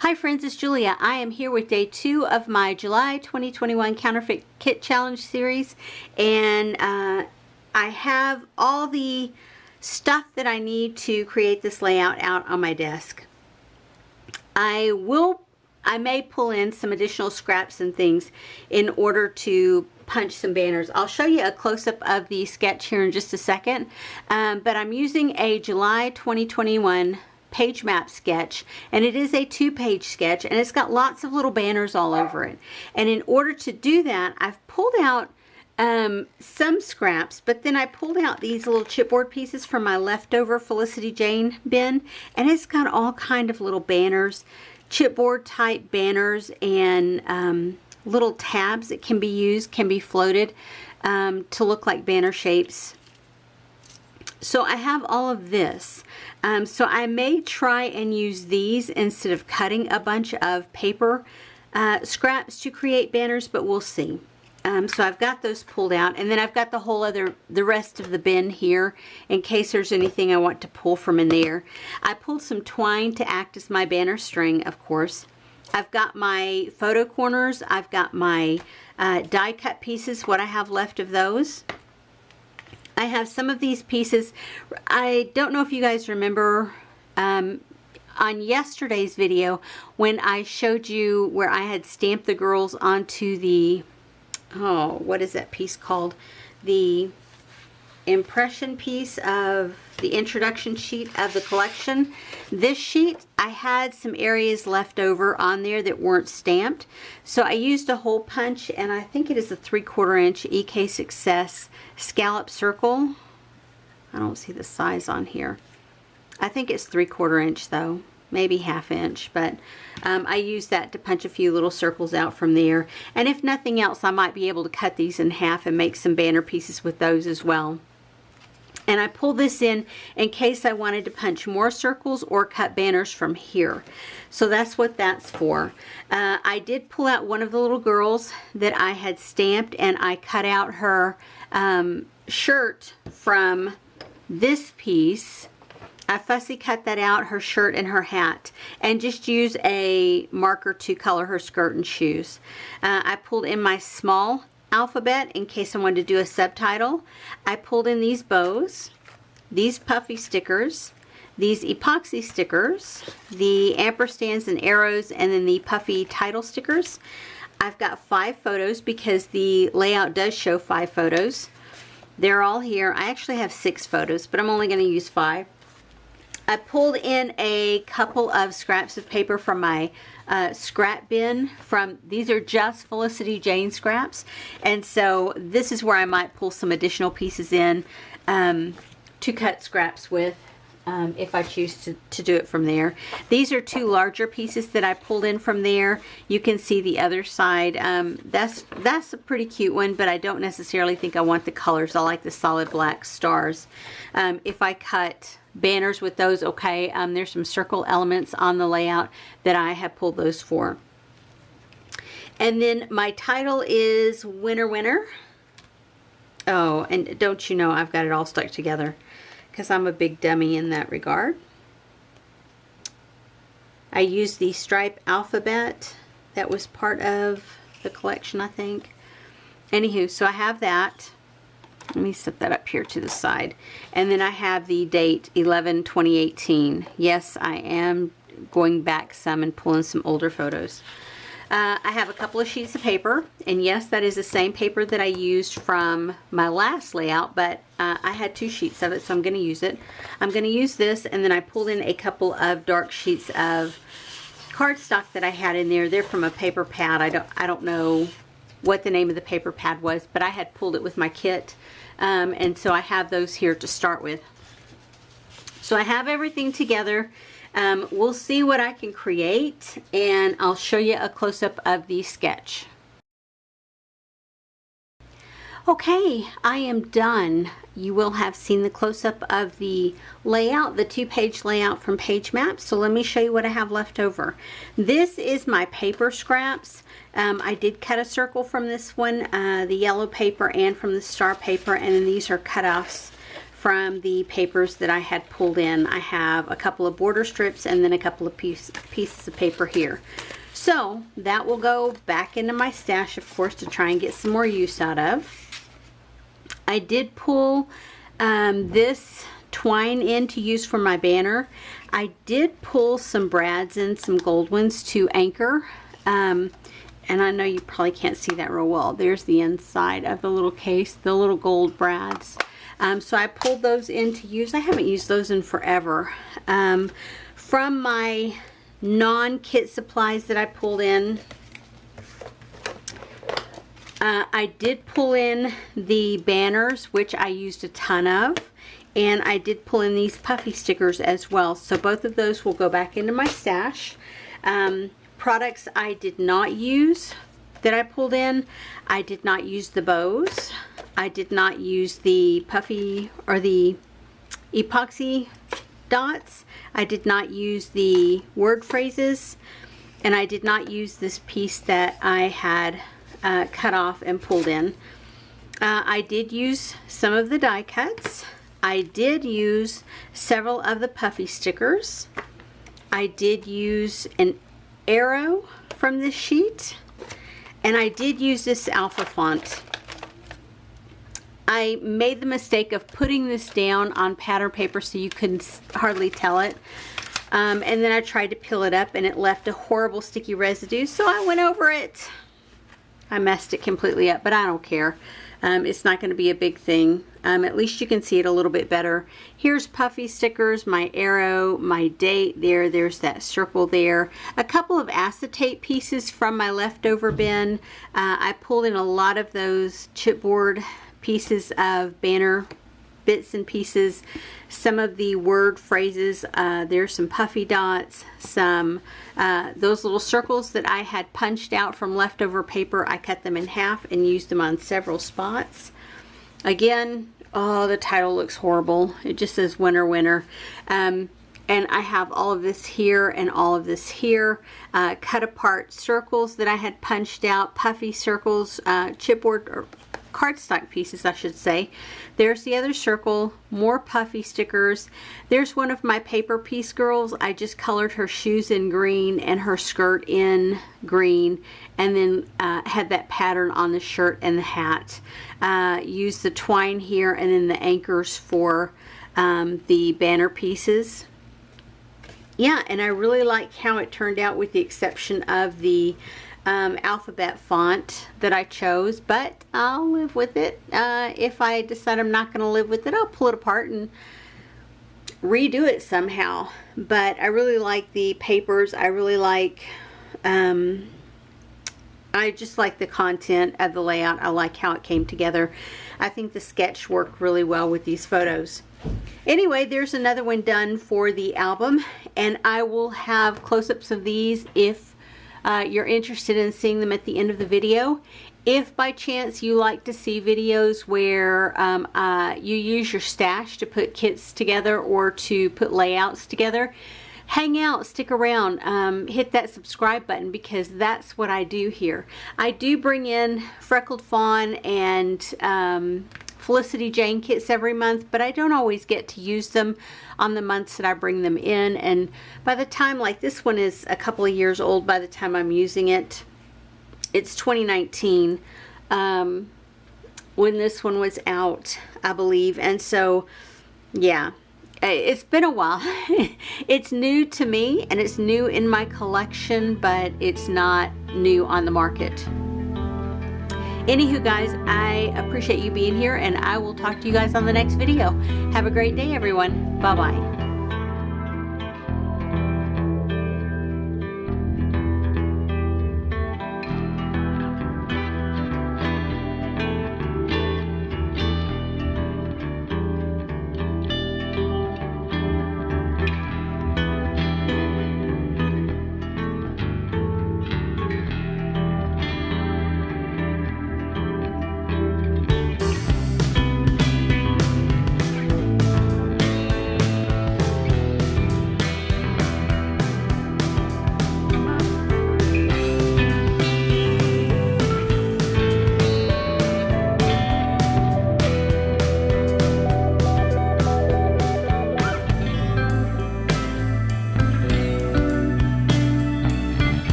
Hi friends, it's Julia. I am here with day 2 of my July 2021 Counterfeit Kit Challenge series, and I have all the stuff that I need to create this layout out on my desk. I may pull in some additional scraps and things in order to punch some banners. I'll show you a close-up of the sketch here in just a second, but I'm using a July 2021 page map sketch, and it is a 2-page sketch, and it's got lots of little banners all over it. And in order to do that, I've pulled out some scraps, but then I pulled out these little chipboard pieces from my leftover Felicity Jane bin, and it's got all kind of little banners, chipboard type banners, and little tabs that can be used, can be floated to look like banner shapes. So I have all of this. So I may try and use these instead of cutting a bunch of paper scraps to create banners, but we'll see. So I've got those pulled out, and then I've got the rest of the bin here in case there's anything I want to pull from in there. I pulled some twine to act as my banner string, of course. I've got my photo corners. I've got my die cut pieces, what I have left of those. I have some of these pieces. I don't know if you guys remember on yesterday's video when I showed you where I had stamped the girls onto the, oh, what is that piece called? The impression piece of the introduction sheet of the collection. This sheet, I had some areas left over on there that weren't stamped, so I used a hole punch, and I think it is a 3/4 inch EK Success scallop circle. I don't see the size on here. I think it's 3/4 inch though, maybe 1/2 inch, but I used that to punch a few little circles out from there. And if nothing else, I might be able to cut these in half and make some banner pieces with those as well. And I pull this in case I wanted to punch more circles or cut banners from here. So that's what that's for. I did pull out one of the little girls that I had stamped, and I cut out her shirt from this piece. I fussy cut that out, her shirt and her hat, and just use a marker to color her skirt and shoes. I pulled in my small alphabet in case I wanted to do a subtitle. I pulled in these bows, these puffy stickers, these epoxy stickers, the ampersands and arrows, and then the puffy title stickers. I've got 5 photos because the layout does show 5 photos. They're all here. I actually have 6 photos, but I'm only going to use 5. I pulled in a couple of scraps of paper from my scrap bin. These are just Felicity Jane scraps, and so this is where I might pull some additional pieces in to cut scraps with if I choose to do it from there. These are 2 larger pieces that I pulled in from there. You can see the other side. That's a pretty cute one, but I don't necessarily think I want the colors. I like the solid black stars. If I cut banners with those, okay. There's some circle elements on the layout that I have pulled those for. And then my title is Winner Winner. Oh, and don't you know I've got it all stuck together because I'm a big dummy in that regard. I used the stripe alphabet that was part of the collection, I think. Anywho, so I have that. Let me set that up here to the side. And then I have the date 11/2018. Yes, I am going back some and pulling some older photos. I have a couple of sheets of paper, and yes, that is the same paper that I used from my last layout, but I had 2 sheets of it, so I'm going to use it. I'm going to use this, and then I pulled in a couple of dark sheets of cardstock that I had in there. They're from a paper pad. I don't know what the name of the paper pad was, but I had pulled it with my kit, and so I have those here to start with. So I have everything together. We'll see what I can create, and I'll show you a close-up of the sketch. Okay, I am done. You will have seen the close-up of the layout, the 2-page layout from Page Maps. So let me show you what I have left over. This is my paper scraps. I did cut a circle from this one, the yellow paper, and from the star paper, and then these are cutoffs from the papers that I had pulled in. I have a couple of border strips and then a couple of pieces of paper here. So that will go back into my stash, of course, to try and get some more use out of. I did pull this twine in to use for my banner. I did pull some brads in, some gold ones to anchor. And I know you probably can't see that real well. There's the inside of the little case, the little gold brads. So I pulled those in to use. I haven't used those in forever. From my non-kit supplies that I pulled in, I did pull in the banners, which I used a ton of. And I did pull in these puffy stickers as well. So both of those will go back into my stash. Products I did not use that I pulled in. I did not use the bows. I did not use the puffy or the epoxy dots. I did not use die word phrases. And I did not use this piece that I had cut off and pulled in. I did use some of the die cuts. I did use several of the puffy stickers. I did use an arrow from this sheet, and I did use this alpha font. I made the mistake of putting this down on pattern paper so you couldn't hardly tell it, and then I tried to peel it up and it left a horrible sticky residue, so I went over it. I messed it completely up, but I don't care. It's not going to be a big thing. At least you can see it a little bit better. Here's puffy stickers, my arrow, my date there. There's that circle there. A couple of acetate pieces from my leftover bin. I pulled in a lot of those chipboard pieces of banner bits and pieces. Some of the word phrases. There's some puffy dots. Some those little circles that I had punched out from leftover paper. I cut them in half and used them on several spots. Again, oh, the title looks horrible. It just says winter, winter. And I have all of this here and all of this here. Cut apart circles that I had punched out. Puffy circles, chipboard or cardstock pieces, I should say. There's the other circle, more puffy stickers. There's one of my paper piece girls. I just colored her shoes in green and her skirt in green, and then had that pattern on the shirt and the hat. Used the twine here and then the anchors for the banner pieces. Yeah, and I really like how it turned out, with the exception of the alphabet font that I chose, but I'll live with it. If I decide I'm not going to live with it, I'll pull it apart and redo it somehow. But I really like the papers. I really like, I just like the content of the layout. I like how it came together. I think the sketch worked really well with these photos. Anyway, there's another one done for the album, and I will have close-ups of these if you're interested in seeing them at the end of the video. If by chance you like to see videos where you use your stash to put kits together or to put layouts together, hang out, stick around, hit that subscribe button, because that's what I do here. I do bring in Freckled Fawn and Felicity Jane kits every month, but I don't always get to use them on the months that I bring them in. And by the time, like this one is a couple of years old by the time I'm using it. It's 2019 when this one was out, I believe. And so, yeah, it's been a while. It's new to me and it's new in my collection, but it's not new on the market. Anywho, guys, I appreciate you being here, and I will talk to you guys on the next video. Have a great day, everyone. Bye-bye.